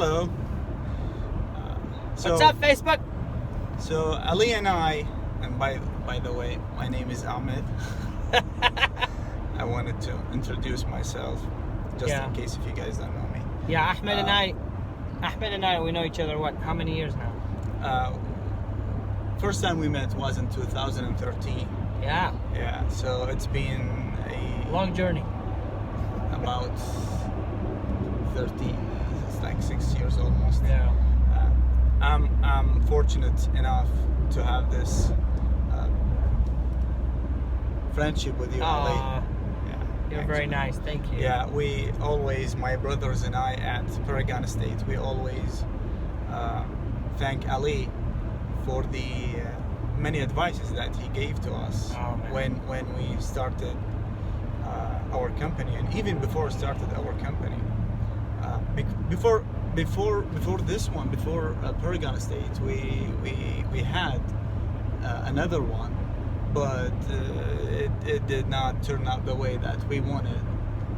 Hello. What's up, Facebook? So Ali and I, and by the way, my name is Ahmed. I wanted to introduce myself just in case if you guys don't know me. Yeah, Ahmed and I, we know each other, how many years now? First time we met was in 2013. Yeah. Yeah, so it's been a long journey. About 13. It's like 6 years almost. Yeah. I'm fortunate enough to have this friendship with you, Ali. Yeah, you're very nice. Thank you. Yeah, we always, my brothers and I at Paragon State, we always thank Ali for the many advices that he gave to us when we started our company, and even before started our company. Before this one, before Paragon State, we had another one, but it did not turn out the way that we wanted.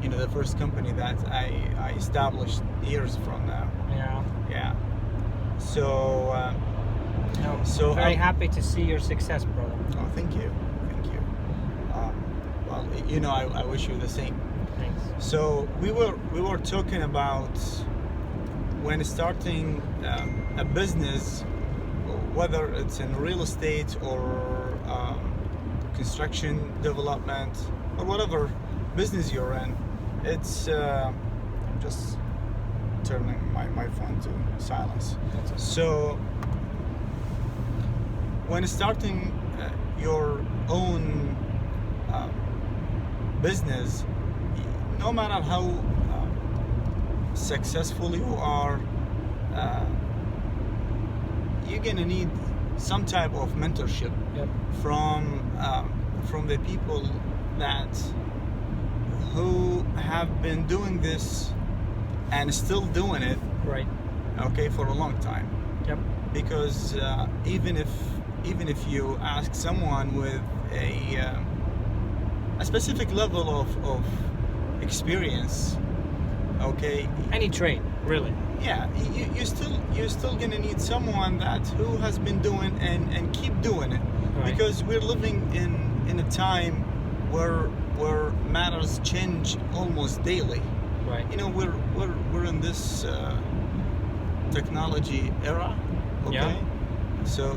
You know, the first company that I established years from now. Yeah. Yeah. So. So very happy to see your success, brother. Oh, thank you. Well, you know, I wish you the same. Thanks. So we were talking about when starting a business, whether it's in real estate or construction development or whatever business you're in. It's I'm just turning my phone to silence. So when starting your own business, no matter how successful you are, you're gonna need some type of mentorship from the people who have been doing this and still doing it. Right. Okay, for a long time. Yep. Because even if you ask someone with a specific level of experience, okay, any trade, really. Yeah, you're still gonna need someone who has been doing and keep doing it, because we're living in a time where matters change almost daily. Right. You know, we're in this technology era. Okay. Yeah. So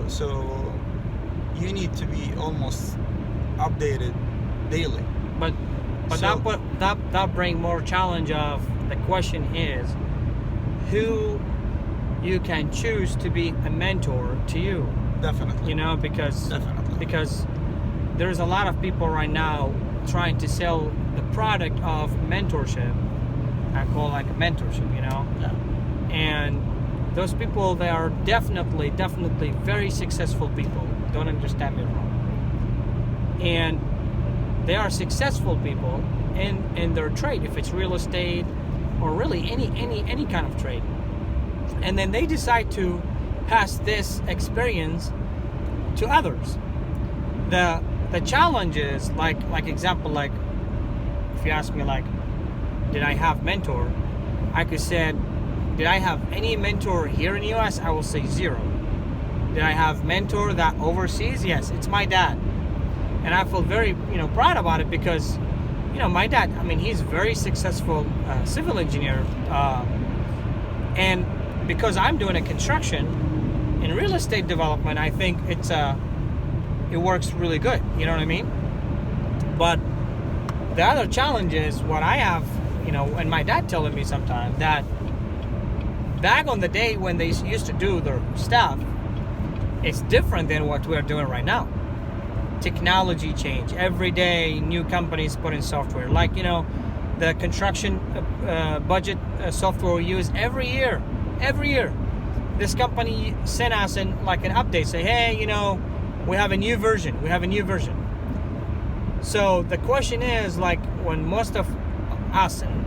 you need to be almost updated daily. But so, that bring more challenge of the question is who you can choose to be a mentor to you. Definitely. You know, because there's a lot of people right now trying to sell the product of mentorship. I call like a mentorship, you know. Yeah. And those people, they are definitely very successful people. Don't understand me wrong. And they are successful people in their trade, if it's real estate or really any kind of trade. And then they decide to pass this experience to others. The challenge is like example, like if you ask me like, did I have mentor? I could say, did I have any mentor here in the US? I will say 0. Did I have mentor that overseas? Yes, it's my dad. And I feel very, proud about it because, my dad, he's a very successful civil engineer. And because I'm doing a construction in real estate development, I think it works really good. You know what I mean? But the other challenge is what I have, and my dad telling me sometimes that back on the day when they used to do their stuff, it's different than what we're doing right now. Technology change. Every day, new companies put in software. Like, the construction budget software we use every year. This company sent us an update, say, hey, we have a new version. So the question is, when most of us, and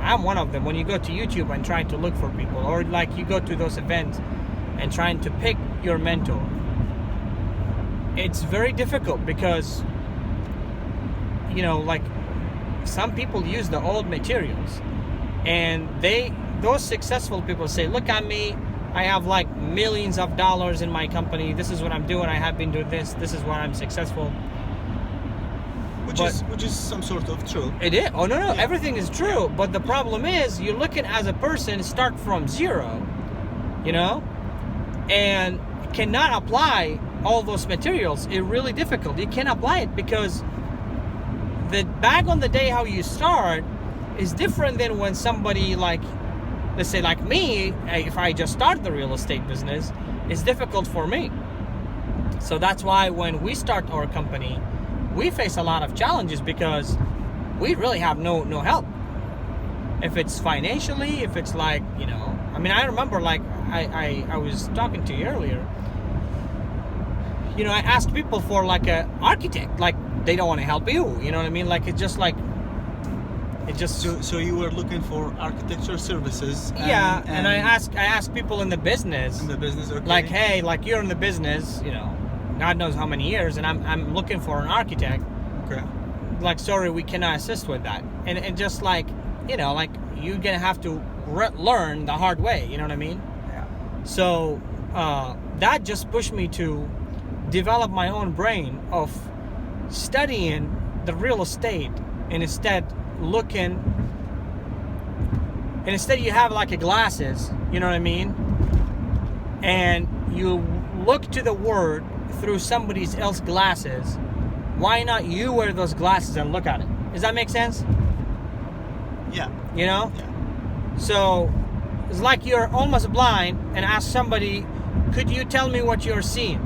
I'm one of them, when you go to YouTube and try to look for people, or you go to those events and trying to pick your mentor, it's very difficult because, some people use the old materials and they those successful people say, look at me, I have like millions of dollars in my company, this is what I'm doing, I have been doing this is what I'm successful. Which is some sort of true. It is. Oh no, everything is true. But the problem is, you're looking as a person start from zero, you know, and cannot apply all those materials. It's really difficult. You can't apply it because the back on the day how you start is different than when somebody like, let's say like me, if I just start the real estate business, it's difficult for me. So that's why when we start our company, we face a lot of challenges because we really have no help. If it's financially, if it's like, you know, I mean, I remember like I was talking to you earlier, you know, I asked people for like a architect, like they don't want to help you, you know what I mean? Like, it's just like, it just... So you were looking for architecture services. And I asked people in the business. Okay. Like, hey, like you're in the business, you know, God knows how many years, and I'm looking for an architect. Okay. Like, sorry, we cannot assist with that. And just like, you know, like you're gonna have to learn the hard way. You know what I mean? Yeah. So that just pushed me to develop my own brain of studying the real estate, and instead you have like a glasses. You know what I mean? And you look to the word through somebody else's glasses. Why not you wear those glasses and look at it? Does that make sense? Yeah. You know? Yeah. So it's like you're almost blind and ask somebody, could you tell me what you're seeing?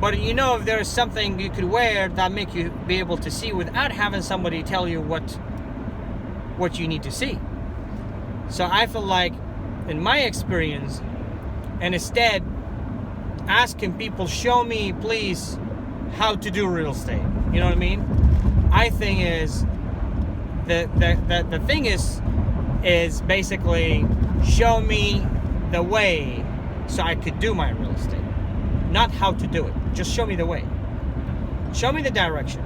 But you know, if there's something you could wear that make you be able to see without having somebody tell you what you need to see. So I feel like, in my experience, and instead asking people, show me please how to do real estate, you know what I mean? I think is the thing is basically show me the way so I could do my real estate, not how to do it. Just show me the way, show me the direction,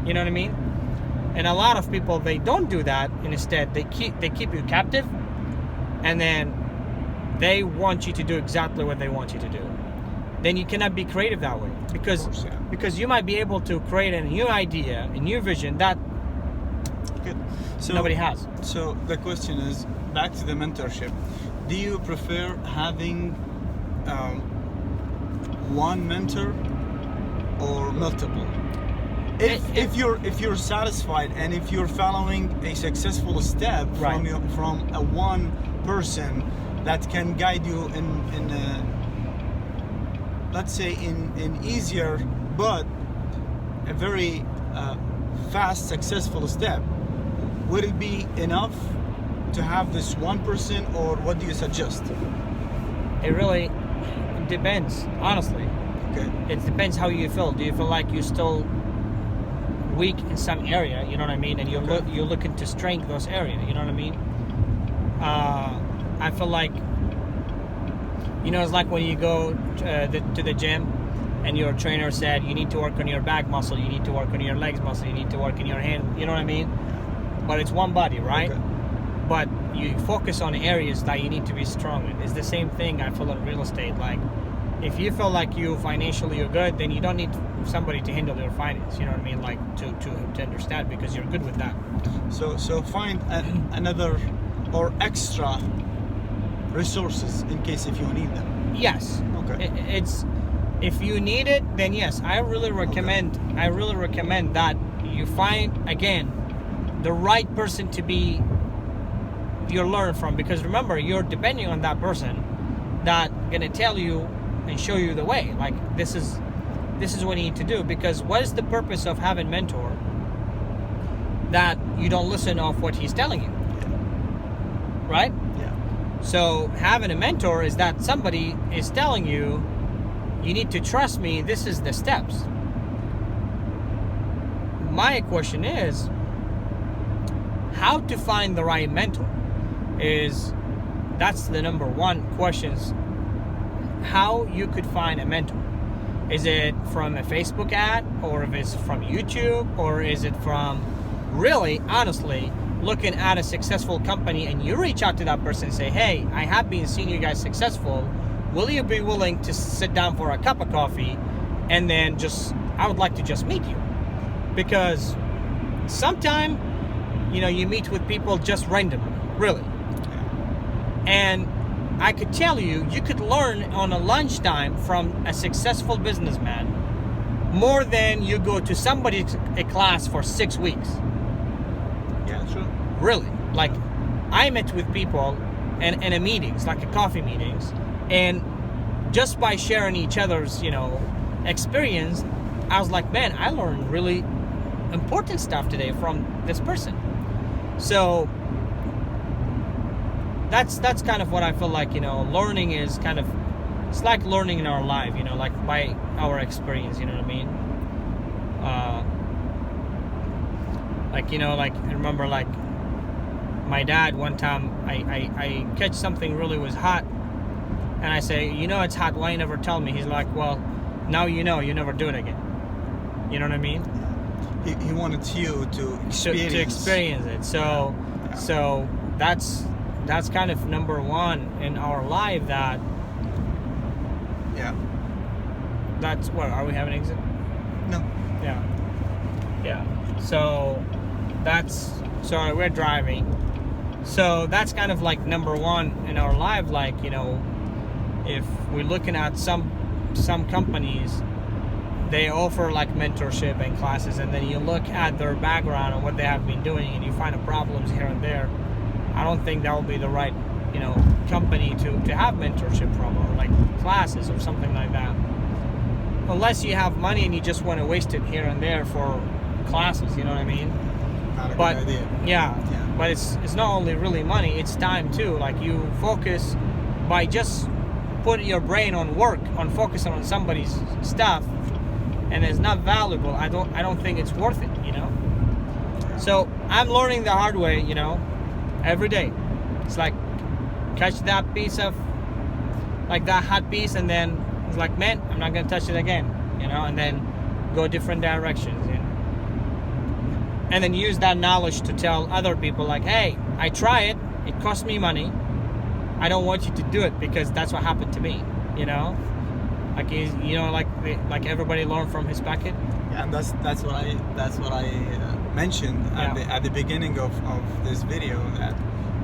you know what I mean? And a lot of people, they don't do that, and instead they keep you captive, and then they want you to do exactly what they want you to do. Then you cannot be creative that way, because of course, yeah. Because you might be able to create a new idea, a new vision that nobody has. So the question is, back to the mentorship, do you prefer having one mentor or multiple? If you're satisfied, and if you're following a successful step right. from a one person that can guide you in let's say in easier but a very fast successful step, would it be enough to have this one person, or what do you suggest? It really depends, honestly. Okay. It depends how you feel. Do you feel like you're still weak in some area, you know what I mean, and you're looking to strengthen those areas, you know what I mean? I feel like, you know, it's like when you go to the gym and your trainer said you need to work on your back muscle, you need to work on your legs muscle, you need to work on your hand, you know what I mean? But it's one body, right? Okay. But you focus on areas that you need to be strong in. It's the same thing I feel in real estate. Like, if you feel like you financially are good, then you don't need somebody to handle your finance, you know what I mean? Like to understand, because you're good with that. So find another or extra resources in case if you need them. Yes. Okay. It's, if you need it, then yes, I really recommend that you find, again, the right person to be you learn from, because remember, you're depending on that person that gonna tell you and show you the way. Like, this is what you need to do. Because what is the purpose of having a mentor that you don't listen off what he's telling you? Right? Yeah. So having a mentor is that somebody is telling you, you need to trust me, this is the steps. My question is, how to find the right mentor? That's the number one questions. How you could find a mentor? Is it from a Facebook ad, or if it's from YouTube, or is it from, really, honestly, looking at a successful company and you reach out to that person and say, hey, I have been seeing you guys successful. Will you be willing to sit down for a cup of coffee and then I would like to just meet you? Because sometimes, you meet with people just randomly, really. And I could tell you could learn on a lunchtime from a successful businessman more than you go to somebody's a class for 6 weeks. Yeah, true. Really. Like, I met with people in a meetings, like a coffee meetings, and just by sharing each other's, experience, I was like, man, I learned really important stuff today from this person. So that's kind of what I feel like, learning is kind of, it's like learning in our life, like by our experience, you know what I mean? Like I remember, like, my dad, one time I catch something really was hot, and I say, it's hot, why you never tell me? He's like, well, now you never do it again. You know what I mean? He wanted you to experience it. So that's kind of number one in our life. That's what, are we having an exit? No. Yeah. So sorry, we're driving. So that's kind of like number one in our life. Like, if we're looking at some companies, they offer like mentorship and classes, and then you look at their background and what they have been doing, and you find the problems here and there. I don't think that will be the right, company to have mentorship from, or like classes or something like that. Unless you have money and you just want to waste it here and there for classes, you know what I mean? Not a good idea. Yeah. But it's not only really money, it's time too. Like, you focus by just putting your brain on work, on focusing on somebody's stuff, and it's not valuable. I don't think it's worth it, So I'm learning the hard way, every day. It's like, catch that piece of, like that hot piece, and then it's like, man, I'm not gonna touch it again, and then go different directions, and then use that knowledge to tell other people, like, hey, I try it, it cost me money, I don't want you to do it because that's what happened to me, like everybody learned from his packet. Yeah, and that's what I mentioned at the beginning of this video, that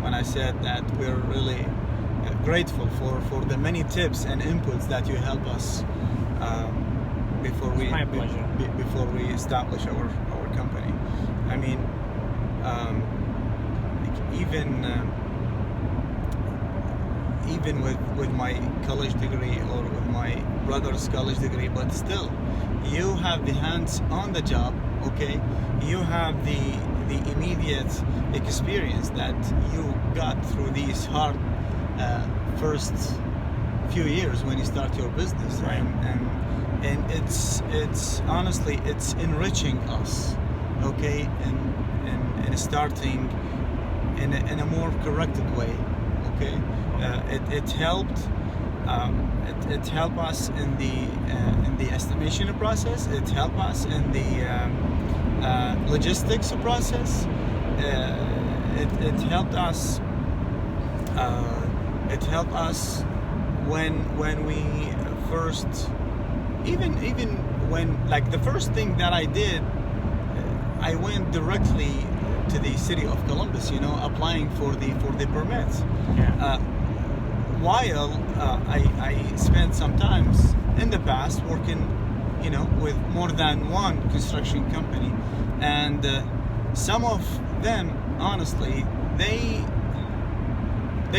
when I said that we're really grateful for the many tips and inputs that you help us before we establish our company. I mean, even with my college degree, or with my brother's college degree, but still, you have the hands on the job, okay? You have the immediate experience that you got through these hard first few years when you start your business, right? And it's honestly, it's enriching us, okay, and starting in a more corrected way, okay. It helped. It helped us in the estimation process. It helped us in the logistics process. It helped us. It helped us when we first, even when, like, the first thing that I did, I went directly to the city of Columbus, applying for the permits. Yeah. While I spent some times in the past working, with more than one construction company, and some of them, honestly, they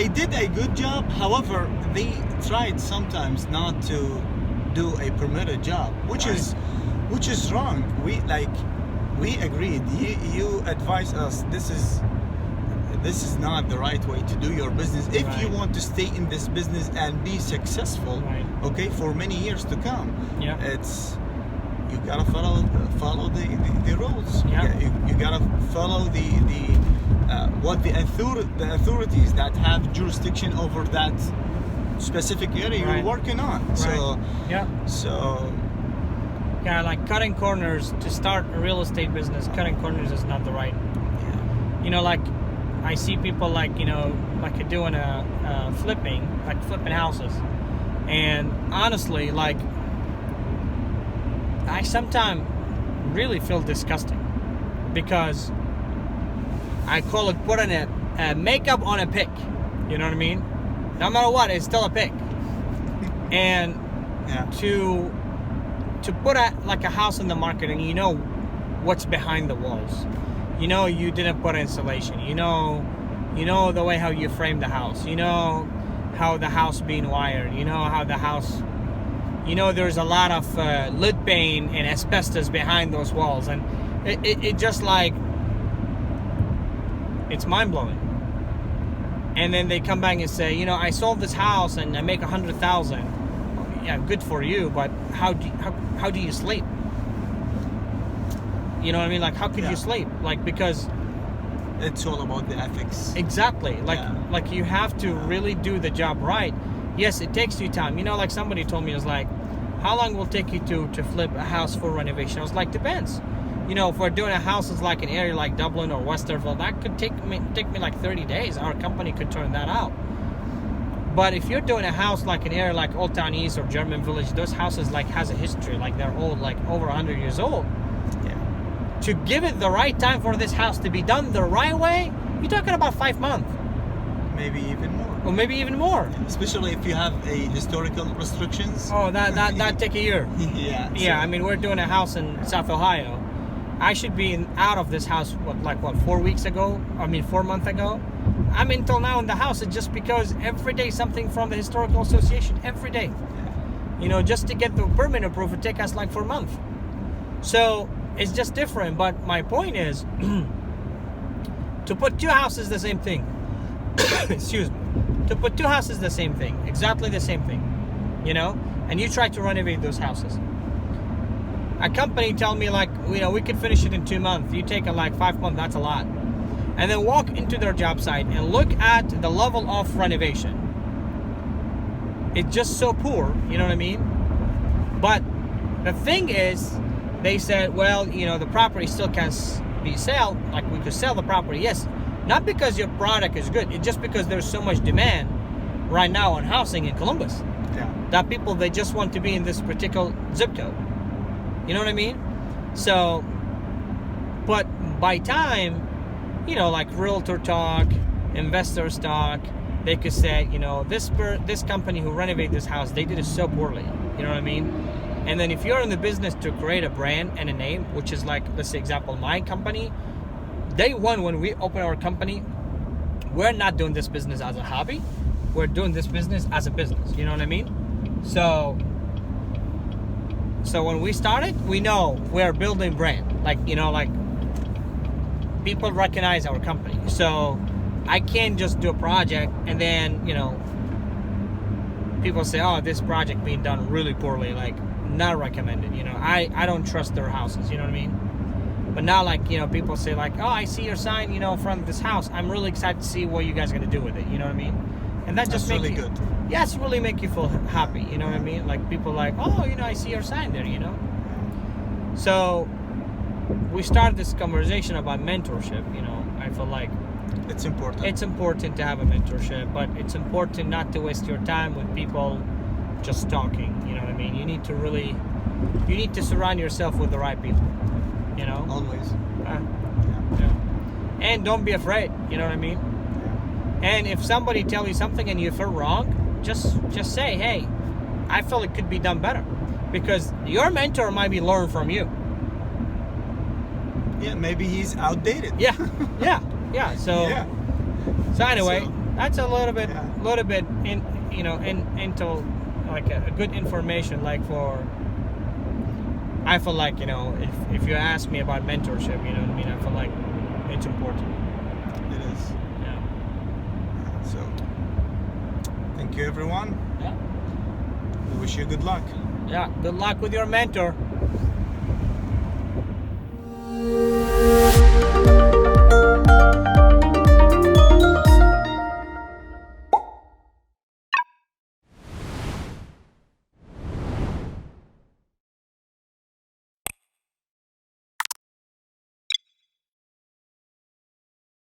did a good job. However, they tried sometimes not to do a permitted job, which is wrong. We agreed. You advised us, this is not the right way to do your business if you want to stay in this business and be successful, okay, for many years to come. Yeah. You gotta follow the rules. Yeah. You gotta follow what the authorities that have jurisdiction over that specific area you're working on. Like cutting corners to start a real estate business. Cutting corners is not the right. you know, like I see people like, you know, like doing flipping houses, and honestly, like I sometimes really feel disgusting because I call it putting a makeup on a pig. You know what I mean? No matter what, it's still a pig. And to put a house in the market, and you know what's behind the walls. You know you didn't put insulation. You know the way how you frame the house. You know how the house being wired. You know how the house. You know there's a lot of lead paint and asbestos behind those walls, and it just like it's mind blowing. And then they come back and say, you know, I sold this house and I make $100,000. Yeah, good for you, but how do you sleep? You know what I mean? Like, how could you sleep? Like, because it's all about the ethics. Exactly. Like you have to really do the job right. Yes, it takes you time. You know, like somebody told me, it was like, how long will it take you to flip a house for renovation? I was like, depends. You know, if we're doing a house in like an area like Dublin or Westerville, that could take me like 30 days. Our company could turn that out. But if you're doing a house like an area like Old Town East or German Village, those houses like has a history, like they're old, like over 100 years old. Yeah. To give it the right time for this house to be done the right way, you're talking about 5 months. Maybe even more. Or maybe even more. Especially if you have a historical restrictions. Oh, that take a year. Yeah. Yeah, I mean, we're doing a house in South Ohio. I should be out of this house, 4 weeks ago? 4 months ago? I'm until now in the house. It's just because every day something from the Historical Association, every day. Yeah. You know, just to get the permit approved, it take us like 4 months. So, it's just different. But my point is, to put two houses the same thing. Excuse me. To put two houses the same thing. Exactly the same thing. You know? And you try to renovate those houses. A company tell me like, you know, we could finish it in 2 months. You take it like 5 months, that's a lot. And then walk into their job site and look at the level of renovation. It's just so poor, you know what I mean? But the thing is, they said, well, you know, the property still can be sold. Like we could sell the property, yes. Not because your product is good, it's just because there's so much demand right now on housing in Columbus. Yeah. That people, they just want to be in this particular zip code. You know what I mean? So, but by time, you know, like realtor talk, investors talk, they could say, you know, this company who renovated this house, they did it so poorly. You know what I mean? And then if you're in the business to create a brand and a name, which is like, let's say example, my company, day one when we open our company, we're not doing this business as a hobby. We're doing this business as a business. You know what I mean? So when we started, we know we're building brand. Like, you know, like people recognize our company. So I can't just do a project and then, you know, people say, oh, this project being done really poorly, like not recommended. You know, I don't trust their houses. You know what I mean? But now, like, you know, people say like, oh, I see your sign, you know, in front of this house. I'm really excited to see what you guys are going to do with it. You know what I mean? And that just makes really you, good. Yeah, it's really make you feel happy. You know what I mean? Like people like, oh, you know, I see your sign there, you know? So we started this conversation about mentorship. You know, I feel like it's important. It's important to have a mentorship, but it's important not to waste your time with people just talking. You know what I mean? You need to surround yourself with the right people. You know? Always. Yeah. And don't be afraid. You know what I mean? And if somebody tells you something and you feel wrong, just say, hey, I feel it could be done better. Because your mentor might be learning from you. Yeah, maybe he's outdated. Yeah. So anyway, that's a little bit into like a good information, like for, I feel like, you know, if you ask me about mentorship, you know what I mean, I feel like it's important. It is. Yeah. So, thank you everyone. Yeah. We wish you good luck. Yeah, good luck with your mentor.